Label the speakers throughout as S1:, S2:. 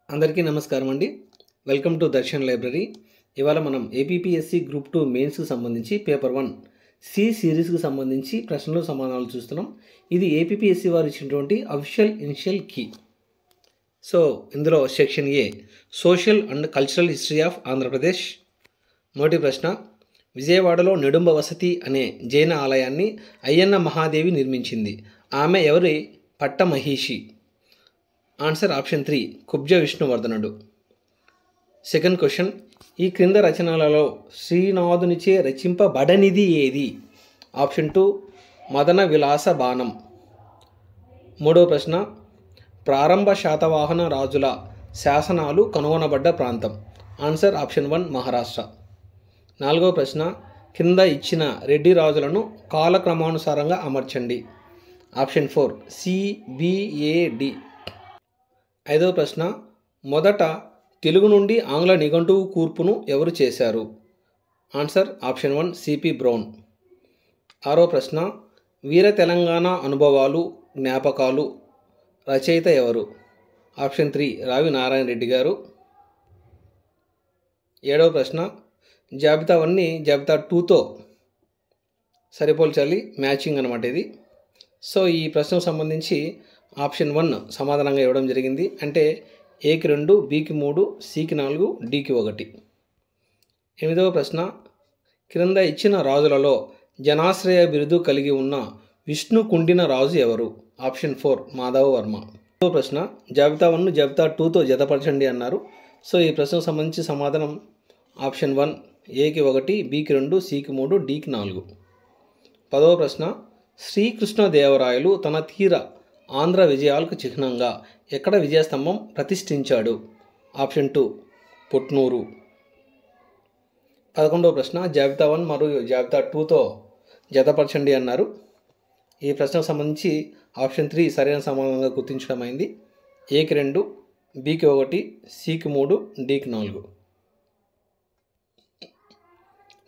S1: అందరికీ నమస్కారం అండి. Welcome to Darshan library. ఇవాళ మనం ఏపీపీఎస్సీ గ్రూప్ 2 మెయిన్స్కి సంబంధించి పేపర్ 1 సి సిరీస్కి సంబంధించి ప్రశ్నలు సమాధానాలు చూస్తున్నాం. ఇది ఏపీపీఎస్సీ వారు ఇచ్చినటువంటి అఫీషియల్ ఇనిషియల్ కీ. సో ఇందులో section A social and cultural history of Andhra Pradesh. మొదటి ప్రశ్న, విజయవాడలో నెడుంబ వసతి అనే జైన ఆలయాన్ని అయ్యన్న మహాదేవి నిర్మించింది. ఆమె ఎవరి పట్టమహిషి? ఆన్సర్ ఆప్షన్ 3 కుబ్జ విష్ణువర్ధనుడు. సెకండ్ క్వశ్చన్, ఈ క్రింద రచనలలో శ్రీనాథునిచే రచింపబడనిది ఏది? ఆప్షన్ 2 మదన విలాస బాణం. మూడవ ప్రశ్న, ప్రారంభ శాతవాహన రాజుల శాసనాలు కనుగొనబడ్డ ప్రాంతం. Answer option 1 Maharashtra. నాలుగవ ప్రశ్న, కింద ఇచ్చిన రెడ్డి రాజులను కాలక్రమానుసారంగా అమర్చండి. Option 4 CBAD. ఐదవ ప్రశ్న, మొదట తెలుగు నుండి ఆంగ్ల నిఘంటువు కూర్పును ఎవరు చేశారు? Answer option 1 CP brown. ఆరో ప్రశ్న, వీర తెలంగాణ అనుభవాలు జ్ఞాపకాలు రచయిత ఎవరు? ఆప్షన్ 3 రావి నారాయణ రెడ్డి గారు. ఏడవ ప్రశ్న, జాబితా 1ని జాబితా 2తో సరిపోల్చాలి, మ్యాచింగ్ అనమాట ఇది. సో ఈ ప్రశ్నకు సంబంధించి ఆప్షన్ 1 సమాధానంగా ఇవ్వడం జరిగింది. అంటే ఏకి 2, బికి 3, సికి 4, డికి 1. ఎనిమిదవ ప్రశ్న, క్రింద ఇచ్చిన రాజులలో జనాశ్రయ బిరుదు కలిగి ఉన్న విష్ణు కుండిన రాజు ఎవరు? ఆప్షన్ 4 మాధవ వర్మ. ఎనిమిదవ ప్రశ్న, జాబితా 1 జాబితా 2తో జతపరచండి అన్నారు. సో ఈ ప్రశ్నకు సంబంధించి సమాధానం ఆప్షన్ 1 ఏకి 1, బికి 2, సికి 3, డికి 4. 10వ ప్రశ్న, శ్రీకృష్ణదేవరాయలు తన తీర ఆంధ్ర విజయాలకు చిహ్నంగా ఎక్కడ విజయస్తంభం ప్రతిష్ఠించాడు? ఆప్షన్ 2 పుట్నూరు. 11వ ప్రశ్న, జాబితా 1 మరియు జాబితా 2తో జతపరచండి అన్నారు. ఈ ప్రశ్నకు సంబంధించి ఆప్షన్ 3 సరైన సమాధానంగా గుర్తించడం అయింది. ఏకి 2, బికి 1, సికి 3, డికి 4.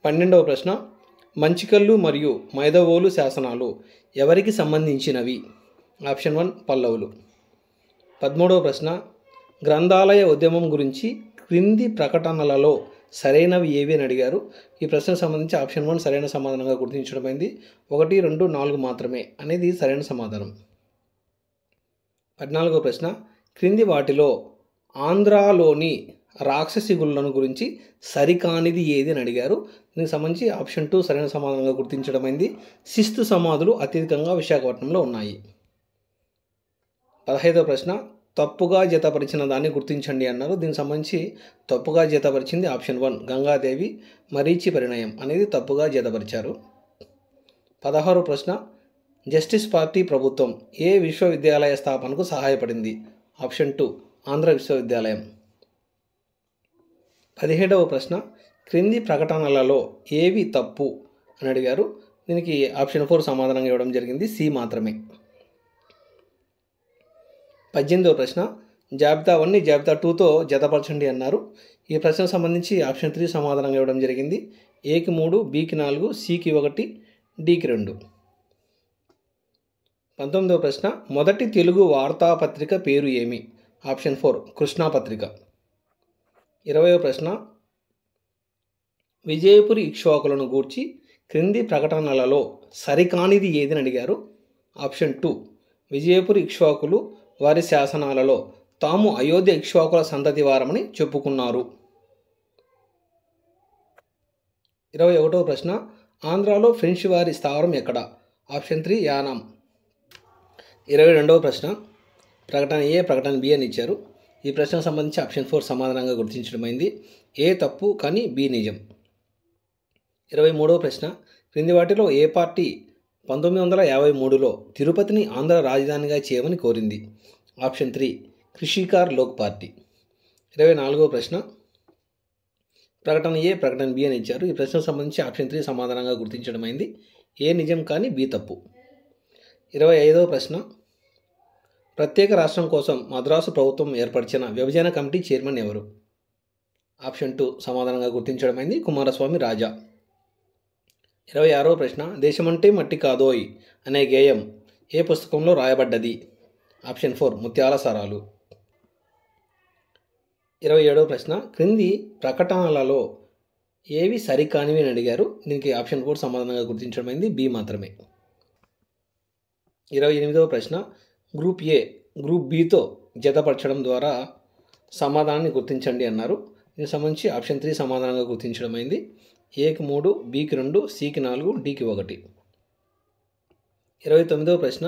S1: 12వ ప్రశ్న, మంచికల్లు మరియు మైదవోలు శాసనాలు ఎవరికి సంబంధించినవి? ఆప్షన్ 1 పల్లవులు. 13వ ప్రశ్న, గ్రంథాలయ ఉద్యమం గురించి క్రింది ప్రకటనలలో సరైనవి ఏవి అని అడిగారు. ఈ ప్రశ్నకు సంబంధించి ఆప్షన్ 1 సరైన సమాధానంగా గుర్తించడమైంది. 1, 2, 4 మాత్రమే అనేది సరైన సమాధానం. 14వ ప్రశ్న, క్రింది వాటిలో ఆంధ్రాలోని రాక్షసి గుళ్ళను గురించి సరికానిది ఏది అని అడిగారు. దీనికి సంబంధించి ఆప్షన్ 2 సరైన సమాధానంగా గుర్తించడమైంది. శిస్తు సమాధులు అత్యధికంగా విశాఖపట్నంలో ఉన్నాయి. 15వ ప్రశ్న, తప్పుగా జతపరిచిన దాన్ని గుర్తించండి అన్నారు. దీనికి సంబంధించి తప్పుగా జతపరిచింది ఆప్షన్ 1 గంగాదేవి మరీచి పరిణయం అనేది తప్పుగా జతపరిచారు. 16వ ప్రశ్న, జస్టిస్ పార్టీ ప్రభుత్వం ఏ విశ్వవిద్యాలయ స్థాపనకు సహాయపడింది? ఆప్షన్ 2 ఆంధ్ర విశ్వవిద్యాలయం. 17వ ప్రశ్న, క్రింది ప్రకటనలలో ఏవి తప్పు అని అడిగారు. దీనికి ఆప్షన్ 4 సమాధానంగా ఇవ్వడం జరిగింది, సి మాత్రమే. 18వ ప్రశ్న, జాబితా 1ని జాబితా 2తో జతపరచండి అన్నారు. ఈ ప్రశ్నకు సంబంధించి ఆప్షన్ 3 సమాధానంగా ఇవ్వడం జరిగింది. ఏకి 3, బికి 4, సికి 1, డికి 2. 19వ ప్రశ్న, మొదటి తెలుగు వార్తాపత్రిక పేరు ఏమి? ఆప్షన్ 4 కృష్ణాపత్రిక. 20వ ప్రశ్న, విజయపురి ఇక్ష్వాకులను గూర్చి క్రింది ప్రకటనలలో సరికానిది ఏదని అడిగారు. ఆప్షన్ 2 విజయపురి ఇక్ష్వాకులు వారి శాసనాలలో తాము అయోధ్య ఇక్ష్వాకుల సంతతి వారమని చెప్పుకున్నారు. 21వ ప్రశ్న, ఆంధ్రాలో ఫ్రెంచ్ వారి స్థావరం ఎక్కడ? ఆప్షన్ 3 యానాం. 22వ ప్రశ్న, ప్రకటన ఏ ప్రకటన బి అని ఇచ్చారు. ఈ ప్రశ్నకు సంబంధించి ఆప్షన్ 4 సమాధానంగా గుర్తించడమైంది. ఏ తప్పు కానీ బి నిజం. 23వ ప్రశ్న, క్రింది వాటిలో ఏ పార్టీ 1953లో తిరుపతిని ఆంధ్ర రాజధానిగా చేయమని కోరింది? Option 3 Krishikar Lok party. 24వ ప్రశ్న, ప్రకటన ఏ ప్రకటన బి అని ఇచ్చారు. ఈ ప్రశ్నకు సంబంధించి ఆప్షన్ 3 సమాధానంగా గుర్తించడమైంది. ఏ నిజం కానీ బి తప్పు. 25వ ప్రశ్న, ప్రత్యేక రాష్ట్రం కోసం మద్రాసు ప్రభుత్వం ఏర్పరిచిన విభజన కమిటీ చైర్మన్ ఎవరు? ఆప్షన్ 2 సమాధానంగా గుర్తించడమైంది, కుమారస్వామి రాజా. 26వ ప్రశ్న, దేశమంటే మట్టి కాదోయ్ అనే గేయం ఏ పుస్తకంలో రాయబడ్డది? ఆప్షన్ 4 ముత్యాల సరాలు. 27వ ప్రశ్న, క్రింది ప్రకటనలలో ఏవి సరికానివి అని అడిగారు. దీనికి ఆప్షన్ 4 సమాధానంగా గుర్తించడమైంది, బి మాత్రమే. 28వ ప్రశ్న, గ్రూప్ ఏ గ్రూప్ బితో జతపరచడం ద్వారా సమాధానాన్ని గుర్తించండి అన్నారు. దీనికి సంబంధించి ఆప్షన్ 3 సమాధానంగా గుర్తించడమైంది. ఏకి 3, బికి 2, సికి 4, డికి 1. 29వ ప్రశ్న,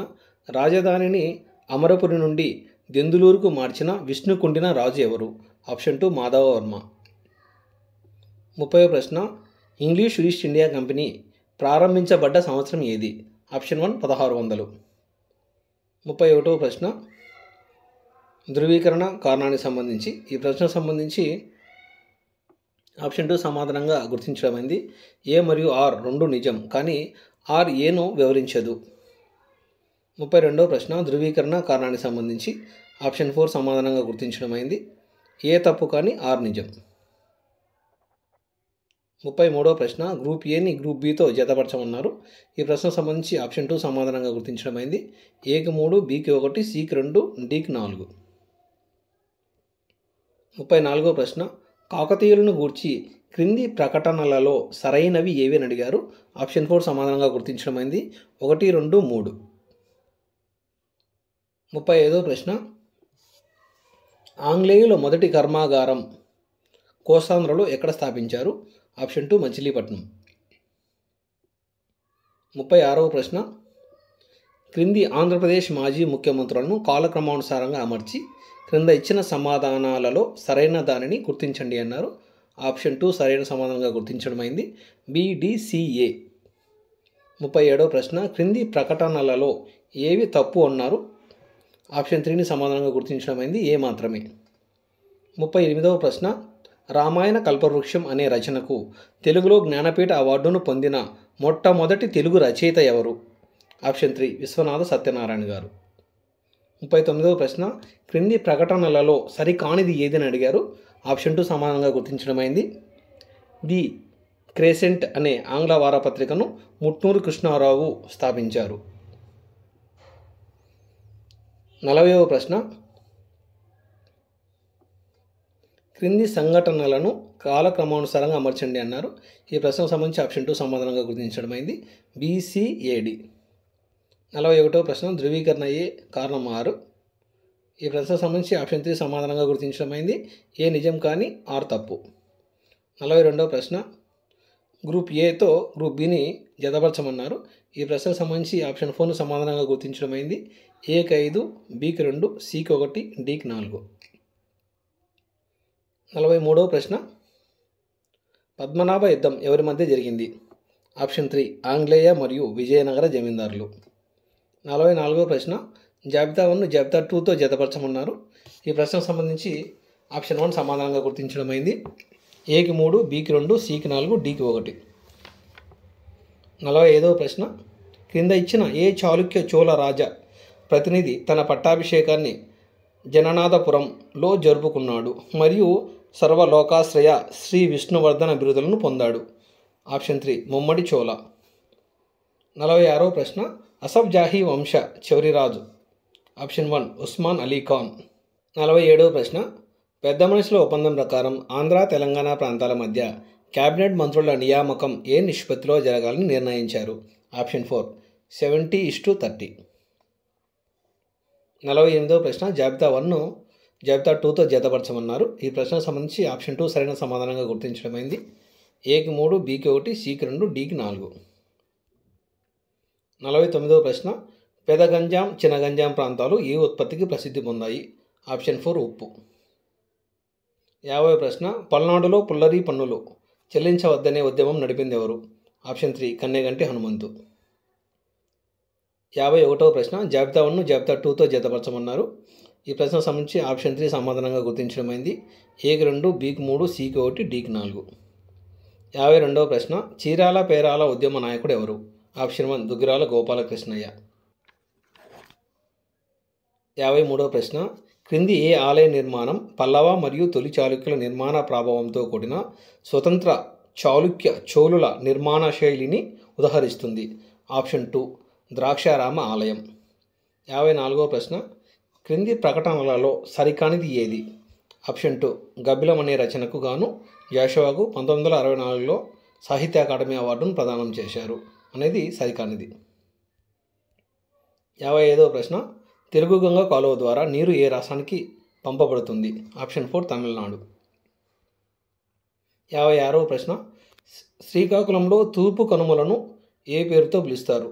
S1: రాజధానిని అమరపురి నుండి దెందులూరుకు మార్చిన విష్ణుకుండిన రాజు ఎవరు? ఆప్షన్ 2 మాధవవర్మ. 30వ ప్రశ్న, ఇంగ్లీష్ ఈస్ట్ ఇండియా కంపెనీ ప్రారంభించబడ్డ సంవత్సరం ఏది? ఆప్షన్ 1 1600. 31వ ప్రశ్న, ధృవీకరణ కారణానికి సంబంధించి ఈ ప్రశ్నకు సంబంధించి ఆప్షన్ 2 సమాధానంగా గుర్తించడమైంది. ఏ మరియు ఆర్ రెండు నిజం, కానీ ఆర్ ఏను వివరించదు. 32వ ప్రశ్న, ధృవీకరణ కారణానికి సంబంధించి ఆప్షన్ 4 సమాధానంగా గుర్తించడమైంది. ఏ తప్పు కానీ ఆర్ నిజం. 33వ ప్రశ్న, గ్రూప్ ఏని గ్రూప్ బితో జతపరచమన్నారు. ఈ ప్రశ్నకు సంబంధించి ఆప్షన్ 2 సమాధానంగా గుర్తించడమైంది. ఏకి 3, బికి 1, సికి 2, డికి 4. 34వ ప్రశ్న, కాకతీయులను గూర్చి క్రింది ప్రకటనలలో సరైనవి ఏవి అని అడిగారు. ఆప్షన్ 4 సమాధానంగా గుర్తించడమైంది. 1, 2, 3. 35వ ప్రశ్న, ఆంగ్లేయుల మొదటి కర్మాగారం కోస్తాంధ్రలో ఎక్కడ స్థాపించారు? ఆప్షన్ 2 మచిలీపట్నం. 36వ ప్రశ్న, క్రింది ఆంధ్రప్రదేశ్ మాజీ ముఖ్యమంత్రులను కాలక్రమానుసారంగా అమర్చి క్రింద ఇచ్చిన సమాధానాలలో సరైన దానిని గుర్తించండి అన్నారు. ఆప్షన్ 2 సరైన సమాధానంగా గుర్తించడమైంది, BDCA. 37వ ప్రశ్న, క్రింది ప్రకటనలలో ఏవి తప్పు అన్నారు. ఆప్షన్ 3ని సమాధానంగా గుర్తించడమైంది, ఏ మాత్రమే. 38వ ప్రశ్న, రామాయణ కల్పవృక్షం అనే రచనకు తెలుగులో జ్ఞానపీఠ అవార్డును పొందిన మొట్టమొదటి తెలుగు రచయిత ఎవరు? ఆప్షన్ 3 విశ్వనాథ సత్యనారాయణ గారు. 39వ ప్రశ్న, క్రింది ప్రకటనలలో సరికానిది ఏదని అడిగారు. ఆప్షన్ 2 సమానంగా గుర్తించడమైంది. ది క్రెసెంట్ అనే ఆంగ్ల వారపత్రికను ముట్నూరు కృష్ణారావు స్థాపించారు. 40వ ప్రశ్న, క్రింది సంఘటనలను కాలక్రమానుసారంగా అమర్చండి అన్నారు. ఈ ప్రశ్నకు సంబంధించి ఆప్షన్ 2 సమాధానంగా గుర్తించడమైంది, BCAD. 41వ ప్రశ్న, ధృవీకరణ ఏ కారణం 6. ఈ ప్రశ్నకు సంబంధించి ఆప్షన్ 3 సమాధానంగా గుర్తించడమైంది, ఏ నిజం కానీ ఆర్ తప్పు. 42వ ప్రశ్న, గ్రూప్ ఏతో గ్రూప్ బిని జతపరచమన్నారు. ఈ ప్రశ్నకు సంబంధించి ఆప్షన్ 4ను సమాధానంగా గుర్తించడమైంది, ఏకి 5, బికి 2, సికి 1, డికి 4. 43వ ప్రశ్న, పద్మనాభ యుద్ధం ఎవరి మధ్య జరిగింది? ఆప్షన్ 3 ఆంగ్లేయ మరియు విజయనగర జమీందారులు. 44వ ప్రశ్న, జాబితా 1ను జాబితా 2తో జతపరచమన్నారు. ఈ ప్రశ్నకు సంబంధించి ఆప్షన్ 1 సమాధానంగా గుర్తించడమైంది, ఏకి 3, బికి 2, సికి 4, డికి 1. 45వ ప్రశ్న, క్రింద ఇచ్చిన ఏ చాళుక్య చోళ రాజ ప్రతినిధి తన పట్టాభిషేకాన్ని జననాథపురంలో జరుపుకున్నాడు మరియు సర్వలోకాశ్రయ శ్రీ విష్ణువర్ధన బిరుదులను పొందాడు? ఆప్షన్ 3 ముమ్మడి చోళ. 46వ ప్రశ్న, అసఫ్ జాహీ వంశ చివరి రాజు? ఆప్షన్ 1 ఉస్మాన్ అలీ ఖాన్. 47వ ప్రశ్న, పెద్ద మనుషుల ఒప్పందం ప్రకారం ఆంధ్ర తెలంగాణ ప్రాంతాల మధ్య క్యాబినెట్ మంత్రుల నియామకం ఏ నిష్పత్తిలో జరగాలని నిర్ణయించారు? ఆప్షన్ 4 70:30. 48వ ప్రశ్న, జాబితా 1ను జాబితా 2తో జతపరచమన్నారు. ఈ ప్రశ్నకు సంబంధించి ఆప్షన్ 2 సరైన సమాధానంగా గుర్తించడమైంది, ఏకి 3, బికి 1, సికి 2, డికి 4. 49వ ప్రశ్న, పెదగంజాం చినగంజాం ప్రాంతాలు ఏ ఉత్పత్తికి ప్రసిద్ధి పొందాయి? ఆప్షన్ 4 ఉప్పు. 50వ ప్రశ్న, పల్నాడులో పుల్లరి పన్నులు చెల్లించవద్దనే ఉద్యమం నడిపింది ఎవరు? ఆప్షన్ 3 కన్నెగంటి హనుమంతు. 51వ ప్రశ్న, జాబితా 1ను జాబితా 2తో జతపరచమన్నారు. ఈ ప్రశ్నకు సంబంధించి ఆప్షన్ 3 సమాధానంగా గుర్తించడమైంది, ఏకి 2, బికి 3, సికి 1, డికి 4. 52వ ప్రశ్న, చీరాల పేరాల ఉద్యమ నాయకుడు ఎవరు? ఆప్షన్ 1 దుగ్గిరాల గోపాలకృష్ణయ్య. 53వ ప్రశ్న, క్రింది ఏ ఆలయ నిర్మాణం పల్లవ మరియు తొలి చాళుక్యుల నిర్మాణ ప్రభావంతో కూడిన స్వతంత్ర చాళుక్య చోళుల నిర్మాణ శైలిని ఉదహరిస్తుంది? ఆప్షన్ 2 ద్రాక్షారామ ఆలయం. 54వ ప్రశ్న, క్రింది ప్రకటనలలో సరికానిది ఏది? ఆప్షన్ 2 గబ్బిలం అనే రచనకు గాను జాషువాకు 1964లో సాహిత్య అకాడమీ అవార్డును ప్రదానం చేశారు అనేది సరికానిది. 55వ ప్రశ్న తెలుగు గంగ కాలువ ద్వారా నీరు ఏ రాష్ట్రానికి పంపబడుతుంది? ఆప్షన్ 4 తమిళనాడు. 56వ ప్రశ్న శ్రీకాకుళంలో తూర్పు కనుమలను ఏ పేరుతో పిలుస్తారు?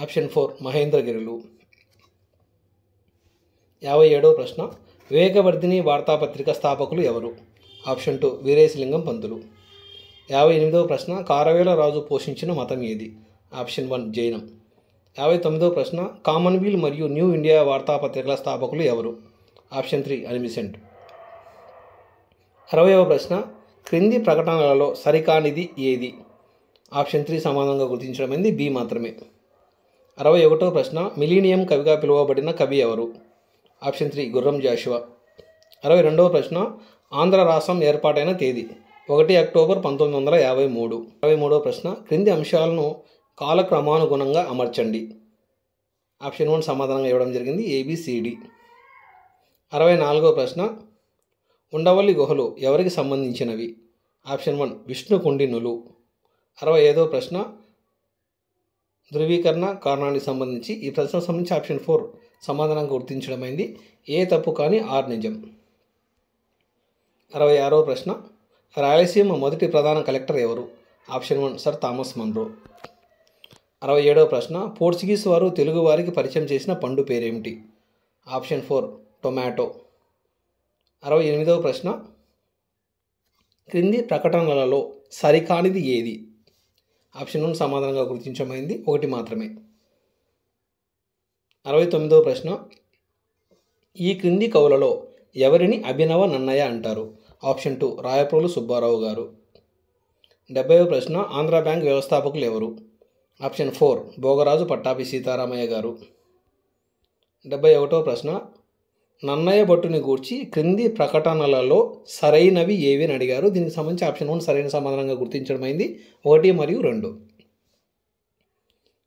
S1: ఆప్షన్ 4 మహేంద్రగిరులు. 57వ ప్రశ్న వివేకవర్ధిని వార్తాపత్రిక స్థాపకులు ఎవరు? ఆప్షన్ 2 వీరేశలింగం పంతులు. 58వ ప్రశ్న కారవేల రాజు పోషించిన మతం ఏది? ఆప్షన్ 1 జైనం. 59వ ప్రశ్న కామన్వెల్త్ మరియు న్యూ ఇండియా వార్తాపత్రికల స్థాపకులు ఎవరు? Option 3 Annie Besant. 60వ ప్రశ్న క్రింది ప్రకటనలలో సరికానిది ఏది? ఆప్షన్ 3 సమానంగా గుర్తించడమైంది బి మాత్రమే. 61వ ప్రశ్న మిలీనియం కవిగా పిలువబడిన కవి ఎవరు? ఆప్షన్ 3 గుర్రం జాషువా. 62వ ప్రశ్న ఆంధ్ర రాష్ట్రం ఏర్పాటైన తేదీ? 1 అక్టోబర్ 1953. 63వ ప్రశ్న క్రింది అంశాలను కాలక్రమానుగుణంగా అమర్చండి. ఆప్షన్ 1 సమాధానంగా ఇవ్వడం జరిగింది ABCD. 64వ ప్రశ్న ఉండవల్లి గుహలు ఎవరికి సంబంధించినవి? ఆప్షన్ 1 విష్ణు కుండినులు. 65వ ప్రశ్న ధృవీకరణ కారణానికి సంబంధించి ఈ ప్రశ్నకు సంబంధించి ఆప్షన్ 4 సమాధానంగా గుర్తించడమైంది ఏ తప్పు కానీ ఆర్ నిజం. 66వ ప్రశ్న రాయలసీమ మొదటి ప్రధాన కలెక్టర్ ఎవరు? Option 1 sir Thomas Munro. 67వ ప్రశ్న పోర్చుగీస్ వారు తెలుగు వారికి పరిచయం చేసిన పండు పేరేమిటి? Option 4 tomato. 68వ ప్రశ్న క్రింది ప్రకటనలలో సరికానిది ఏది? ఆప్షన్ 1 సమాధానంగా గుర్తించమైంది 1 మాత్రమే. 69వ ప్రశ్న ఈ క్రింది కవులలో ఎవరిని అభినవ నన్నయ అంటారు? ఆప్షన్ 2 రాయప్రోలు సుబ్బారావు గారు. 70వ ప్రశ్న ఆంధ్ర బ్యాంక్ వ్యవస్థాపకులు ఎవరు? ఆప్షన్ 4 భోగరాజు పట్టాభి సీతారామయ్య గారు. 71వ ప్రశ్న నన్నయ్య భట్టుని గూర్చి క్రింది ప్రకటనలలో సరైనవి ఏవి అని అడిగారు. దీనికి సంబంధించి ఆప్షన్ 1 సరైన సమాధానంగా గుర్తించడమైంది 1 మరియు 2.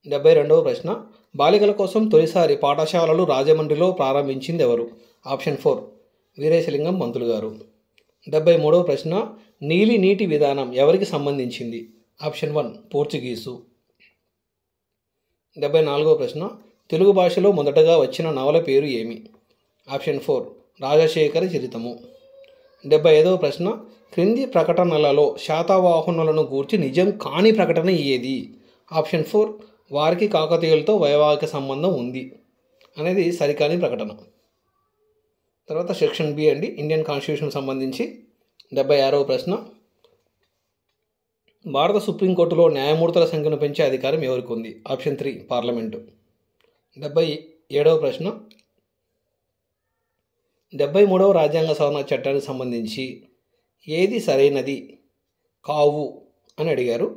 S1: 72వ ప్రశ్న బాలికల కోసం తొలిసారి పాఠశాలలు రాజమండ్రిలో ప్రారంభించింది ఎవరు? ఆప్షన్ 4 వీరేశలింగం పంతులు గారు. 73వ ప్రశ్న నీలి నీటి విధానం ఎవరికి సంబంధించింది? Option 1 Portuguese. 74వ ప్రశ్న తెలుగు భాషలో మొదటగా వచ్చిన నవల పేరు ఏమి? ఆప్షన్ 4 రాజశేఖర చరితము. 75వ ప్రశ్న క్రింది ప్రకటనలలో శాతవాహనులను గూర్చి నిజం కాని ప్రకటన ఏది? ఆప్షన్ 4 వారికి కాకతీయులతో వైవాహిక సంబంధం ఉంది అనేది సరికాని ప్రకటన. తర్వాత సెక్షన్ బి అండి ఇండియన్ కాన్స్టిట్యూషన్ సంబంధించి 76వ ప్రశ్న భారత సుప్రీంకోర్టులో న్యాయమూర్తుల సంఖ్యను పెంచే అధికారం ఎవరికి ఉంది? Option 3 parliament. 77వ ప్రశ్న 73వ రాజ్యాంగ సవరణ చట్టానికి సంబంధించి ఏది సరైనది కావు అని అడిగారు.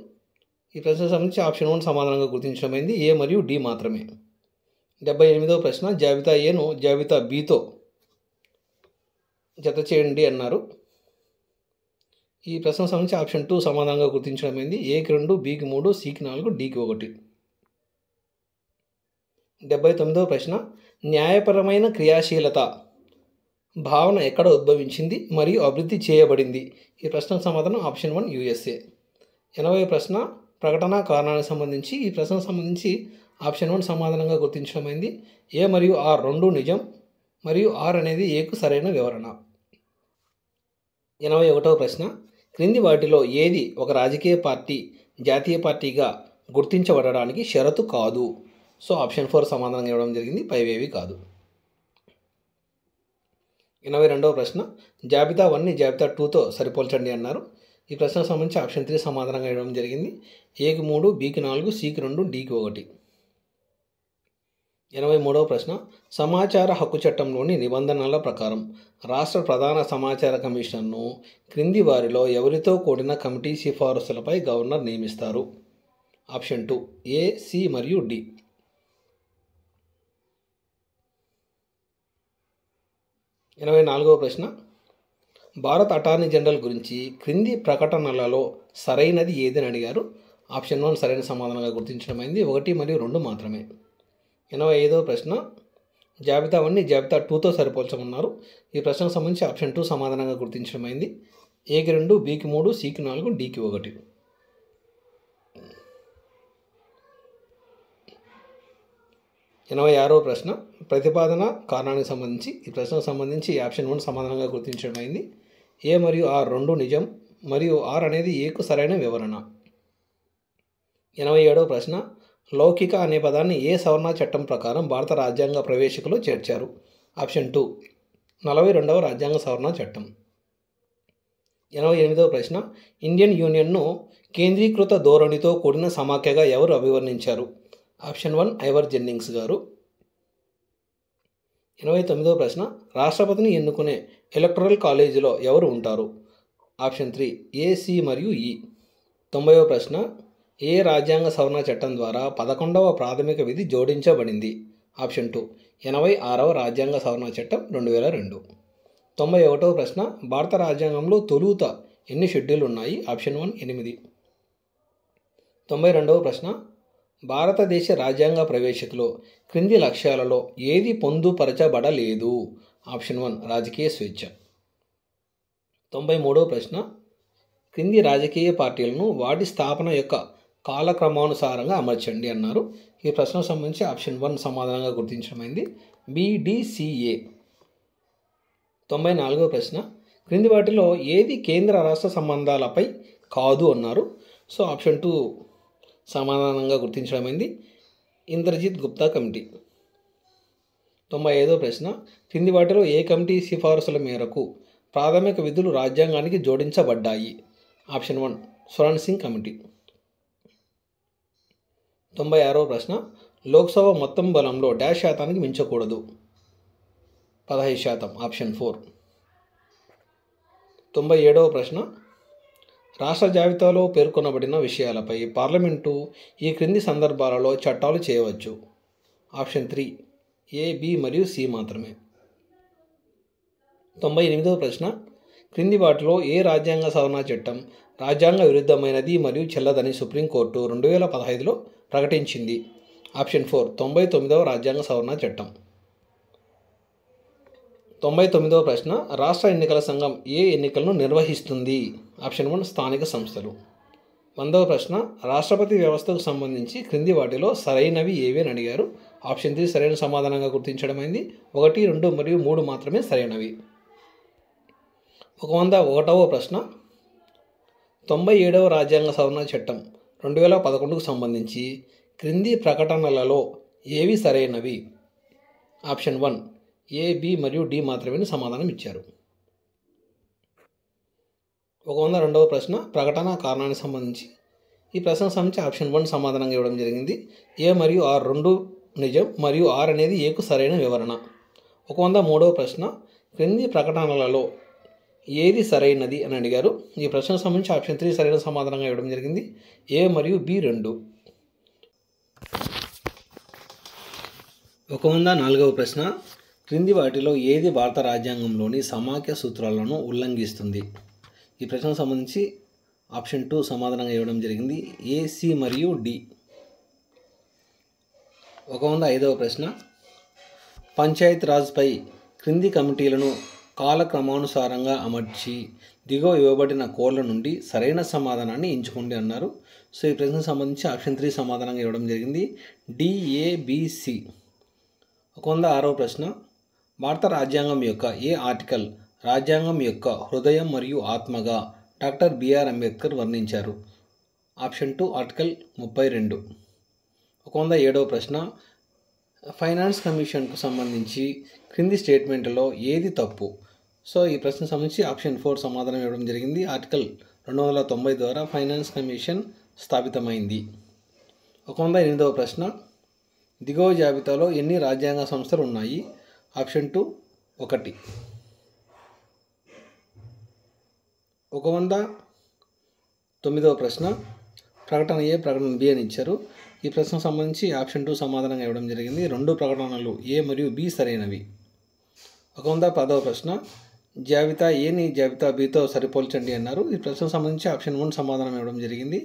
S1: ఈ ప్రశ్నకు సంబంధించి ఆప్షన్ 1 సమాధానంగా గుర్తించడమైంది ఏ మరియు డి మాత్రమే. 78వ ప్రశ్న జాబితా ఏను జాబితా బితో జత చేయండి అన్నారు. ఈ ప్రశ్నకు సంబంధించి ఆప్షన్ 2 సమాధానంగా గుర్తించడమైంది ఏకి 2 బికి 3 సికి 4 డికి 1. 79వ ప్రశ్న న్యాయపరమైన క్రియాశీలత భావన ఎక్కడ ఉద్భవించింది మరియు అభివృద్ధి చేయబడింది? ఈ ప్రశ్నకు సమాధానం ఆప్షన్ 1 USA. 80వ ప్రశ్న ప్రకటన కారణానికి సంబంధించి ఈ ప్రశ్నకు సంబంధించి ఆప్షన్ 1 సమాధానంగా గుర్తించడమైంది ఏ మరియు ఆర్ 2 నిజం మరియు ఆర్ అనేది ఏకు సరైన వివరణ. 81వ ప్రశ్న క్రింది వాటిలో ఏది ఒక రాజకీయ పార్టీ జాతీయ పార్టీగా గుర్తించబడడానికి షరతు కాదు? సో ఆప్షన్ 4 సమాధానంగా ఇవ్వడం జరిగింది పైవేవి కాదు. 82వ ప్రశ్న జాబితా 1ని జాబితా 2తో సరిపోల్చండి అన్నారు. ఈ ప్రశ్నకు సంబంధించి ఆప్షన్ 3 సమాధానంగా ఇవ్వడం జరిగింది ఏకి 3 బికి 4 సికి 2 డికి 1. 83వ ప్రశ్న సమాచార హక్కు చట్టంలోని నిబంధనల ప్రకారం రాష్ట్ర ప్రధాన సమాచార కమిషనర్ను క్రింది వారిలో ఎవరితో కూడిన కమిటీ సిఫారసులపై గవర్నర్ నియమిస్తారు? ఆప్షన్ 2 ఏ, సి మరియు డి. 84వ ప్రశ్న భారత అటార్నీ జనరల్ గురించి క్రింది ప్రకటనలలో సరైనది ఏదని అడిగారు. ఆప్షన్ 1 సరైన సమాధానంగా గుర్తించడమైంది 1 మరియు 2 మాత్రమే. 85వ ప్రశ్న జాబితా 1ని జాబితా 2తో సరిపోల్చమన్నారు. ఈ ప్రశ్నకు సంబంధించి ఆప్షన్ 2 సమాధానంగా గుర్తించడమైంది. ఏకి 2, బికి 3, సికి 4, డికి 1. 86వ ప్రశ్న ప్రతిపాదన కారణానికి సంబంధించి. ఈ ప్రశ్నకు సంబంధించి ఆప్షన్ 1 సమాధానంగా గుర్తించడమైంది. ఏ మరియు ఆర్ రెండు నిజం మరియు ఆర్ అనేది ఏకు సరైన వివరణ. 87వ ప్రశ్న లౌకిక అనే పదాన్ని ఏ సవరణ చట్టం ప్రకారం భారత రాజ్యాంగ ప్రవేశికలో చేర్చారు. ఆప్షన్ 2 42వ రాజ్యాంగ సవరణ చట్టం. 88వ ప్రశ్న ఇండియన్ యూనియన్ను కేంద్రీకృత ధోరణితో కూడిన సమాఖ్యగా ఎవరు అభివర్ణించారు. ఆప్షన్ 1 ఐవర్ జెన్నింగ్స్ గారు. 89వ ప్రశ్న రాష్ట్రపతిని ఎన్నుకునే ఎలక్టరల్ కాలేజీలో ఎవరు ఉంటారు. ఆప్షన్ 3 ఏ, సి మరియు ఈ. 90వ ప్రశ్న ఏ రాజ్యాంగ సవరణ చట్టం ద్వారా 11వ ప్రాథమిక విధి జోడించబడింది. ఆప్షన్ 2 86వ రాజ్యాంగ సవరణ చట్టం 2002. 91వ ప్రశ్న భారత రాజ్యాంగంలో తొలుత ఎన్ని షెడ్యూల్ ఉన్నాయి. ఆప్షన్ 1 8. 92వ ప్రశ్న భారతదేశ రాజ్యాంగ ప్రవేశికలో క్రింది లక్ష్యాలలో ఏది పొందుపరచబడలేదు. ఆప్షన్ 1 రాజకీయ స్వేచ్ఛ. 93వ ప్రశ్న క్రింది రాజకీయ పార్టీలను వాటి స్థాపన యొక్క కాలక్రమానుసారంగా అమర్చండి అన్నారు. ఈ ప్రశ్నకు సంబంధించి ఆప్షన్ 1 సమాధానంగా గుర్తించడమైంది. BDCA. 94వ ప్రశ్న క్రింది వాటిలో ఏది కేంద్ర రాష్ట్ర సంబంధాలపై కాదు అన్నారు. సో ఆప్షన్ 2 సమాధానంగా గుర్తించడమైంది. ఇంద్రజిత్ గుప్తా కమిటీ. 95వ ప్రశ్న క్రింది వాటిలో ఏ కమిటీ సిఫారసుల మేరకు ప్రాథమిక విధులు రాజ్యాంగానికి జోడించబడ్డాయి. Option 1 Swaran Singh committee. 96వ ప్రశ్న లోక్సభ మొత్తం బలంలో డాష్ శాతానికి మించకూడదు. 15%. ఆప్షన్ 4. 97వ ప్రశ్న రాష్ట్ర జాబితాలో పేర్కొనబడిన విషయాలపై పార్లమెంటు ఈ క్రింది సందర్భాలలో చట్టాలు చేయవచ్చు. ఆప్షన్ 3 ఏ, బి మరియు సి మాత్రమే. 98వ ప్రశ్న క్రింది వాటిలో ఏ రాజ్యాంగ సవరణ చట్టం రాజ్యాంగ విరుద్ధమైనది మరియు చెల్లదని సుప్రీంకోర్టు 2015లో ప్రకటించింది. ఆప్షన్ 4 99వ రాజ్యాంగ సవరణ చట్టం. 99వ ప్రశ్న రాష్ట్ర ఎన్నికల సంఘం ఏ ఎన్నికలను నిర్వహిస్తుంది. ఆప్షన్ 1 స్థానిక సంస్థలు. 100వ ప్రశ్న రాష్ట్రపతి వ్యవస్థకు సంబంధించి క్రింది వాటిలో సరైనవి ఏవి అని అడిగారు. ఆప్షన్ 3 సరైన సమాధానంగా గుర్తించడమైంది. 1, 2 మరియు 3 మాత్రమే సరైనవి. 101వ ప్రశ్న 97వ రాజ్యాంగ సవరణ చట్టం 2011కు సంబంధించి క్రింది ప్రకటనలలో ఏవి సరైనవి. ఆప్షన్ 1 ఏ, బి మరియు డి మాత్రమే సమాధానం ఇచ్చారు. 102వ ప్రశ్న ప్రకటన కారణానికి సంబంధించి ఈ ప్రశ్నకు సంబంధించి ఆప్షన్ 1 సమాధానంగా ఇవ్వడం జరిగింది. ఏ మరియు ఆర్ రెండు నిజం మరియు ఆర్ అనేది ఏకు సరైన వివరణ. 103వ ప్రశ్న క్రింది ప్రకటనలలో ఏది సరైనది అని అడిగారు. ఈ ప్రశ్నకు సంబంధించి ఆప్షన్ 3 సరైన సమాధానంగా ఇవ్వడం జరిగింది. ఏ మరియు బి రెండు. 104వ ప్రశ్న క్రింది వాటిలో ఏది భారత రాజ్యాంగంలోని సమాఖ్య సూత్రాలను ఉల్లంఘిస్తుంది. ఈ ప్రశ్నకు సంబంధించి ఆప్షన్ 2 సమాధానంగా ఇవ్వడం జరిగింది. ఏ, సి మరియు డి. 105వ ప్రశ్న పంచాయత్ రాజ్పై క్రింది కమిటీలను కాలక్రమానుసారంగా అమర్చి దిగువ ఇవ్వబడిన కోడ్ల నుండి సరైన సమాధానాన్ని ఎంచుకోండి అన్నారు. సో ఈ ప్రశ్నకు సంబంధించి ఆప్షన్ 3 సమాధానంగా ఇవ్వడం జరిగింది. DABC. 106వ ప్రశ్న భారత రాజ్యాంగం యొక్క ఏ ఆర్టికల్ రాజ్యాంగం యొక్క హృదయం మరియు ఆత్మగా డాక్టర్ బిఆర్ అంబేద్కర్ వర్ణించారు. Option 2 article 32. 107వ ప్రశ్న ఫైనాన్స్ కమిషన్కు సంబంధించి క్రింది స్టేట్మెంట్లో ఏది తప్పు. సో ఈ ప్రశ్నకు సంబంధించి ఆప్షన్ 4 సమాధానం ఇవ్వడం జరిగింది. ఆర్టికల్ 290 ద్వారా ఫైనాన్స్ కమిషన్ స్థాపితమైంది. 108వ ప్రశ్న దిగువ జాబితాలో ఎన్ని రాజ్యాంగ సంస్థలు ఉన్నాయి. ఆప్షన్ 2 1. 109వ ప్రశ్న ప్రకటన ఏ, ప్రకటన బి అని ఇచ్చారు. ఈ ప్రశ్నకు సంబంధించి ఆప్షన్ 2 సమాధానంగా ఇవ్వడం జరిగింది. రెండు ప్రకటనలు ఏ మరియు బి సరైనవి. 110వ ప్రశ్న జాబితా ఏని జాబితా బితో సరిపోల్చండి అన్నారు. ఈ ప్రశ్నకు సంబంధించి ఆప్షన్ 1 సమాధానం ఇవ్వడం జరిగింది.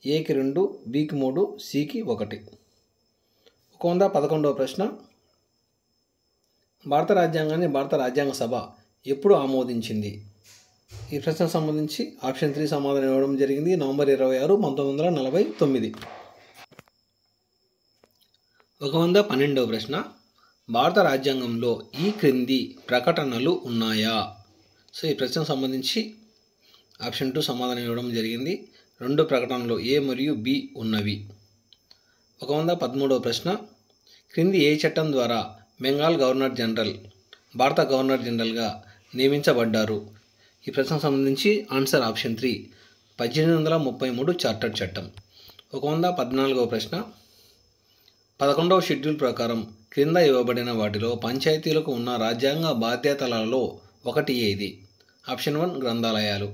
S1: ఏకి 2, బికి 3, సికి 1. 111వ ప్రశ్న భారత రాజ్యాంగాన్ని భారత రాజ్యాంగ సభ ఎప్పుడు ఆమోదించింది? ఈ ప్రశ్నకు సంబంధించి ఆప్షన్ 3 సమాధానం ఇవ్వడం జరిగింది. నవంబర్ 26, 1949. 112వ ప్రశ్న, భారత రాజ్యాంగంలో ఈ క్రింది ప్రకటనలు ఉన్నాయా? సో ఈ ప్రశ్నకు సంబంధించి ఆప్షన్ 2 సమాధానం ఇవ్వడం జరిగింది. 2 ప్రకటనలు ఏ మరియు బి ఉన్నవి. 113వ ప్రశ్న, క్రింది ఏ చట్టం ద్వారా బెంగాల్ గవర్నర్ జనరల్ భారత గవర్నర్ జనరల్గా నియమించబడ్డారు? ఈ ప్రశ్నకు సంబంధించి ఆన్సర్ ఆప్షన్ 3, 1833 చార్టర్ చట్టం. 114వ ప్రశ్న, 11వ షెడ్యూల్ ప్రకారం క్రింద ఇవ్వబడిన వాటిలో పంచాయతీలకు ఉన్న రాజ్యాంగ బాధ్యతలలో ఒకటి ఏది? ఆప్షన్ 1 గ్రంథాలయాలు.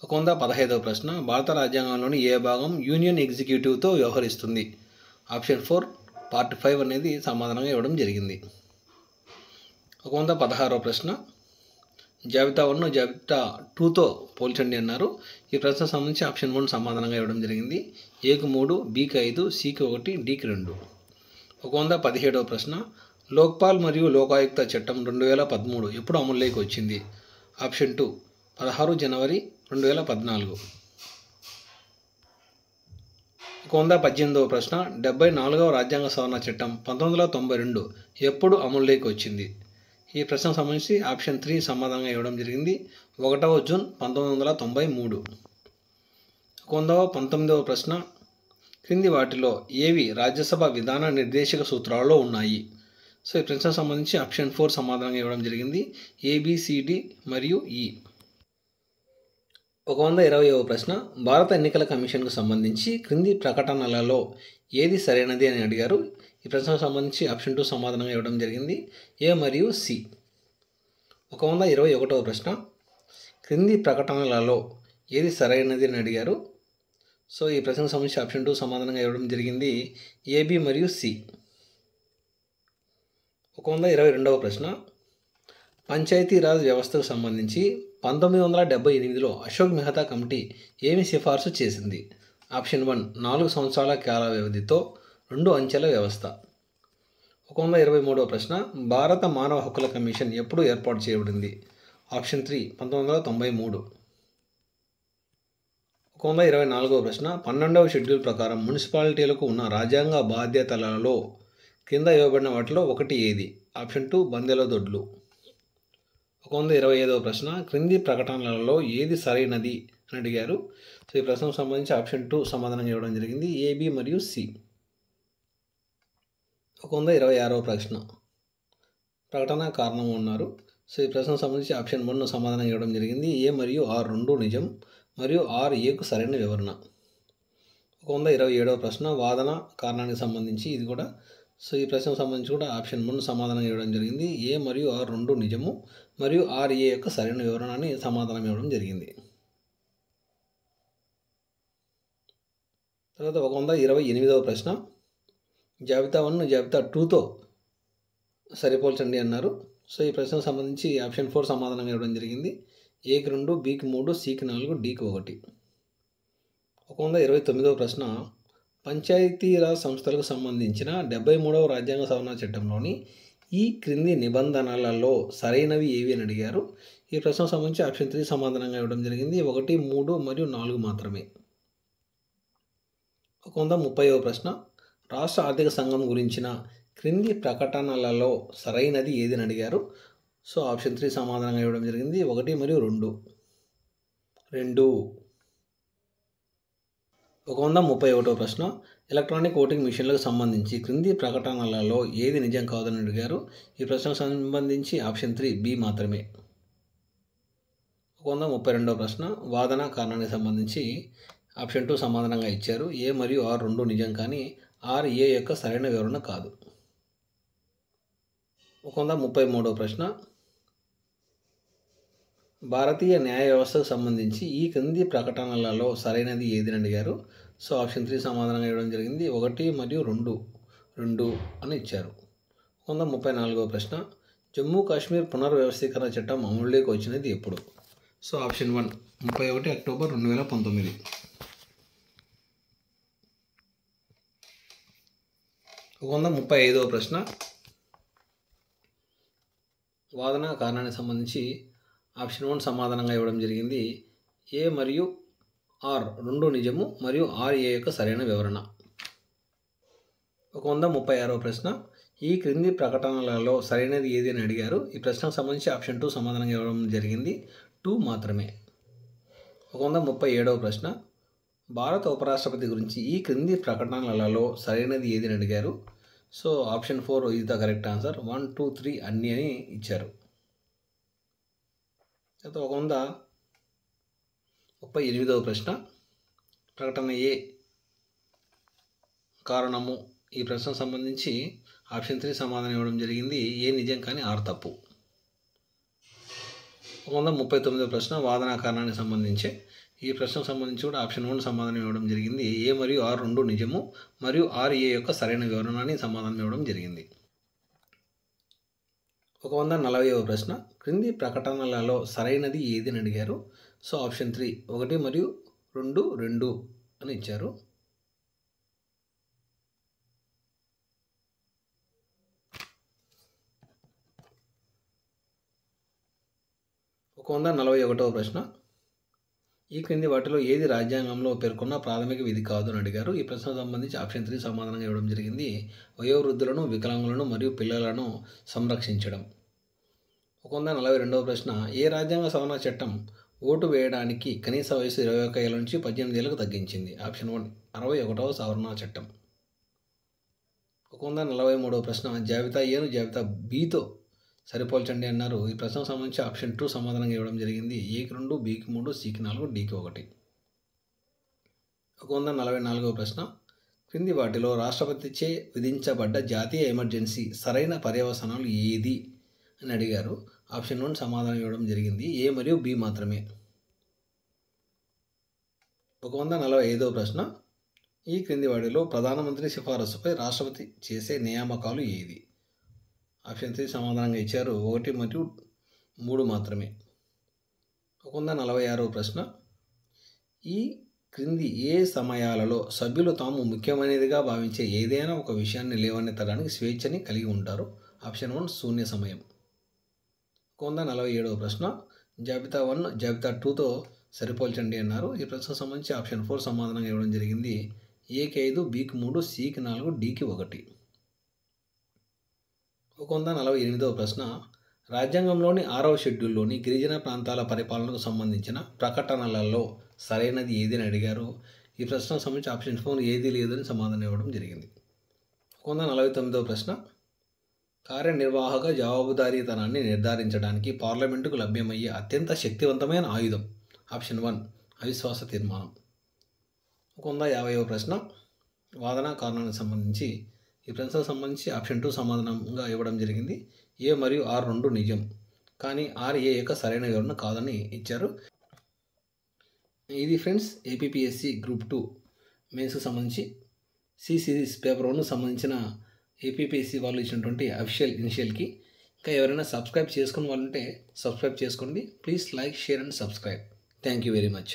S1: 115వ ప్రశ్న, భారత రాజ్యాంగంలోని ఏ భాగం యూనియన్ ఎగ్జిక్యూటివ్తో వ్యవహరిస్తుంది? ఆప్షన్ 4 పార్ట్ 5 అనేది సమాధానంగా ఇవ్వడం జరిగింది. 116వ ప్రశ్న, జాబితా 1 జాబితా 2తో పోల్చండి అన్నారు. ఈ ప్రశ్నకు సంబంధించి ఆప్షన్ 1 సమాధానంగా ఇవ్వడం జరిగింది. ఏకు 3, బికి 5, సికి 1, డికి 2. 117వ ప్రశ్న, లోక్పాల్ మరియు లోకాయుక్త చట్టం 2013 ఎప్పుడు అమల్లోకి వచ్చింది? ఆప్షన్ 2 16 జనవరి 2014. 118వ ప్రశ్న, 74వ రాజ్యాంగ సవరణ చట్టం 1992 ఎప్పుడు అమల్లోకి వచ్చింది? ఈ ప్రశ్నకు సంబంధించి ఆప్షన్ 3 సమాధానంగా ఇవ్వడం జరిగింది. 1వ జూన్ 1993. 119వ ప్రశ్న, క్రింది వాటిలో ఏవి రాజ్యసభ విధాన నిర్దేశక సూత్రాలలో ఉన్నాయి? సో ఈ ప్రశ్నకు సంబంధించి ఆప్షన్ 4 సమాధానంగా ఇవ్వడం జరిగింది. ఏబిసిడి మరియు ఈ. 120వ ప్రశ్న, భారత ఎన్నికల కమిషన్కు సంబంధించి క్రింది ప్రకటనలలో ఏది సరైనది అని అడిగారు. ఈ ప్రశ్నకు సంబంధించి ఆప్షన్ 2 సమాధానంగా ఇవ్వడం జరిగింది. ఏ మరియు సి. 121వ ప్రశ్న, క్రింది ప్రకటనలలో ఏది సరైనది అని అడిగారు. సో ఈ ప్రశ్నకు సంబంధించి ఆప్షన్ 2 సమాధానంగా ఇవ్వడం జరిగింది. ఏబి మరియు సి. 122వ ప్రశ్న, పంచాయతీరాజ్ వ్యవస్థకు సంబంధించి 1978లో అశోక్ మెహతా కమిటీ ఏమి సిఫార్సు చేసింది? ఆప్షన్ 1 4 సంవత్సరాల కాల వ్యవధితో 2 అంచెల వ్యవస్థ. 123వ ప్రశ్న, భారత మానవ హక్కుల కమిషన్ ఎప్పుడు ఏర్పాటు చేయబడింది? ఆప్షన్ 3 1993. 124వ ప్రశ్న, 12వ షెడ్యూల్ ప్రకారం మున్సిపాలిటీలకు ఉన్న రాజ్యాంగ బాధ్యతలలో కింద ఇవ్వబడిన వాటిలో ఒకటి ఏది? ఆప్షన్ 2 బందెల దొడ్లు. 125వ ప్రశ్న, క్రింది ప్రకటనలలో ఏది సరైనది అని అడిగారు. సో ఈ ప్రశ్నకు సంబంధించి ఆప్షన్ 2 సమాధానం ఇవ్వడం జరిగింది. ఏబి మరియు సి. 126వ ప్రశ్న, ప్రకటన కారణం ఉన్నారు. సో ఈ ప్రశ్నకు సంబంధించి ఆప్షన్ 1 సమాధానం ఇవ్వడం జరిగింది. ఏ మరియు ఆర్ రెండు నిజం మరియు ఆర్ ఏకు సరైన వివరణ. 127వ ప్రశ్న, వాదన కారణానికి సంబంధించి ఇది కూడా. సో ఈ ప్రశ్నకు సంబంధించి కూడా ఆప్షన్ 1 సమాధానం ఇవ్వడం జరిగింది. ఏ మరియు ఆర్ రెండు నిజము మరియు ఆర్ ఏ యొక్క సరైన వివరణ అని సమాధానం ఇవ్వడం జరిగింది. తర్వాత 128వ ప్రశ్న, జాబితా 1 జాబితా 2తో సరిపోల్చండి అన్నారు. సో ఈ ప్రశ్నకు సంబంధించి ఆప్షన్ 4 సమాధానం ఇవ్వడం జరిగింది. ఏకి 2, బికి 3, సికి 4, డికి 1. 129వ ప్రశ్న, పంచాయతీరాజ్ సంస్థలకు సంబంధించిన 73వ రాజ్యాంగ సవరణ చట్టంలోని ఈ క్రింది నిబంధనలలో సరైనవి ఏవి అని అడిగారు. ఈ ప్రశ్నకు సంబంధించి ఆప్షన్ 3 సమాధానంగా ఇవ్వడం జరిగింది. 1, 3 మరియు 4 మాత్రమే. 130వ ప్రశ్న, రాష్ట్ర ఆర్థిక సంఘం గురించిన క్రింది ప్రకటనలలో సరైనది ఏది అని అడిగారు. సో ఆప్షన్ 3 సమాధానంగా ఇవ్వడం జరిగింది. 1 మరియు 2. 131వ ప్రశ్న, ఎలక్ట్రానిక్ ఓటింగ్ మిషన్లకు సంబంధించి క్రింది ప్రకటనలలో ఏది నిజం కాదని అడిగారు. ఈ ప్రశ్నకు సంబంధించి ఆప్షన్ 3 బి మాత్రమే. 132వ ప్రశ్న, వాదన కారణానికి సంబంధించి ఆప్షన్ 2 సమాధానంగా ఇచ్చారు. ఏ మరియు ఆర్ రెండు నిజం కానీ ఆర్ ఏ యొక్క సరైన వివరణ కాదు. 133వ ప్రశ్న, భారతీయ న్యాయ వ్యవస్థకు సంబంధించి ఈ క్రింది ప్రకటనలలో సరైనది ఏది అని అడిగారు. సో ఆప్షన్ 3 సమాధానంగా ఇవ్వడం జరిగింది. 1 మరియు 2 అని ఇచ్చారు. 134వ ప్రశ్న, జమ్మూ కాశ్మీర్ పునర్వ్యవస్థీకరణ చట్టం అమలులోకి వచ్చినది ఎప్పుడు? So option 1 31 October 2019. 135వ ప్రశ్న, వాదన కారణానికి సంబంధించి ఆప్షన్ 1 సమాధానంగా ఇవ్వడం జరిగింది. ఏ మరియు ఆర్ రెండు నిజము మరియు ఆర్ ఏ యొక్క సరైన వివరణ. 136వ ప్రశ్న, ఈ క్రింది ప్రకటనలలో సరైనది ఏది అని అడిగారు. ఈ ప్రశ్నకు సంబంధించి ఆప్షన్ 2 సమాధానంగా ఇవ్వడం జరిగింది. 2 మాత్రమే. 137వ ప్రశ్న, భారత ఉపరాష్ట్రపతి గురించి ఈ క్రింది ప్రకటనలలో సరైనది ఏది అని అడిగారు. So option 4 is the correct answer. 1, 2, 3 అన్నీ అని ఇచ్చారు. 138వ ప్రశ్న, ప్రకటన ఏ కారణము. ఈ ప్రశ్నకు సంబంధించి ఆప్షన్ 3 సమాధానం ఇవ్వడం జరిగింది. ఏ నిజం కానీ ఆర్ తప్పు. 139వ ప్రశ్న, వాదన కారణానికి సంబంధించి. ఈ ప్రశ్నకు సంబంధించి కూడా ఆప్షన్ 1 సమాధానం ఇవ్వడం జరిగింది. ఏ మరియు ఆర్ రెండు నిజము మరియు ఆర్ ఏ యొక్క సరైన వివరణ అని సమాధానం ఇవ్వడం జరిగింది. 140వ ప్రశ్న, క్రింది ప్రకటనలలో సరైనది ఏది అని అడిగారు. సో ఆప్షన్ 3 1 మరియు 2 2 అని ఇచ్చారు. 141వ ప్రశ్న, ఈ క్రింది వాటిలో ఏది రాజ్యాంగంలో పేర్కొన్న ప్రాథమిక విధి కాదు అని అడిగారు. ఈ ప్రశ్నకు సంబంధించి ఆప్షన్ 3 సమాధానంగా ఇవ్వడం జరిగింది. వయోవృద్ధులను, వికలాంగులను మరియు పిల్లలను సంరక్షించడం. 142వ ప్రశ్న, ఏ రాజ్యాంగ సవరణ చట్టం ఓటు వేయడానికి కనీస వయసు 21 ఏళ్ల నుంచి 18 ఏళ్లకు తగ్గించింది. ఆప్షన్ 1 61వ సవరణ చట్టం. 143వ ప్రశ్న, జాబితా ఏను జాబితా బితో సరిపోల్చండి అన్నారు. ఈ ప్రశ్నకు సంబంధించి ఆప్షన్ 2 సమాధానంగా ఇవ్వడం జరిగింది. ఏకి 2, బికి 3, సికి 4, డికి 1. 144వ ప్రశ్న, క్రింది వాటిలో రాష్ట్రపతిచే విధించబడ్డ జాతీయ ఎమర్జెన్సీ సరైన పర్యవసానాలు ఏది అని అడిగారు. ఆప్షన్ 1 సమాధానం ఇవ్వడం జరిగింది. ఏ మరియు బి మాత్రమే. 145వ ప్రశ్న, ఈ క్రింది వాటిలో ప్రధానమంత్రి సిఫారసుపై రాష్ట్రపతి చేసే నియామకాలు ఏది. ఆప్షన్ 3 సమాధానంగా ఇచ్చారు. 1 మరియు 3 మాత్రమే. 146వ ప్రశ్న, ఈ క్రింది ఏ సమయాలలో సభ్యులు తాము ముఖ్యమైనదిగా భావించే ఏదైనా ఒక విషయాన్ని లేవనెత్తడానికి స్వేచ్ఛని కలిగి ఉంటారు. ఆప్షన్ 1 శూన్య సమయం. 147వ ప్రశ్న, జాబితా 1 జాబితా 2తో సరిపోల్చండి అన్నారు. ఈ ప్రశ్నకు సంబంధించి ఆప్షన్ 4 సమాధానంగా ఇవ్వడం జరిగింది. ఏకి 5, బికి 3, సికి 4, డికి 1. 148వ ప్రశ్న, రాజ్యాంగంలోని 6వ షెడ్యూల్లోని గిరిజన ప్రాంతాల పరిపాలనకు సంబంధించిన ప్రకటనలలో సరైనది ఏది అని అడిగారు. ఈ ప్రశ్నకు సంబంధించి ఆప్షన్ 4 ఏది లేదని సమాధానం ఇవ్వడం జరిగింది. 149వ ప్రశ్న, కార్యనిర్వాహక జవాబుదారీతనాన్ని నిర్ధారించడానికి పార్లమెంటుకు లభ్యమయ్యే అత్యంత శక్తివంతమైన ఆయుధం. ఆప్షన్ 1 అవిశ్వాస తీర్మానం. 150వ ప్రశ్న, వాదన కారణానికి సంబంధించి. ఈ ప్రశ్నకు సంబంధించి ఆప్షన్ 2 సమాధానంగా ఇవ్వడం జరిగింది. ఏ మరియు ఆర్ రెండు నిజం కానీ ఆర్ ఏ యొక్క సరైన వివరణ కాదని ఇచ్చారు. ఇది ఫ్రెండ్స్ ఏపీపీఎస్సి గ్రూప్ 2 మెయిన్స్కి సంబంధించి సి సిరీస్ పేపర్ 1 సంబంధించిన ఏపీపీఎస్సి వాళ్ళు ఇచ్చినటువంటి అఫీషియల్ ఇనిషియల్కి. ఇంకా ఎవరైనా సబ్స్క్రైబ్ చేసుకుని వాళ్ళంటే సబ్స్క్రైబ్ చేసుకోండి. Please like, share and subscribe. Thank you very much.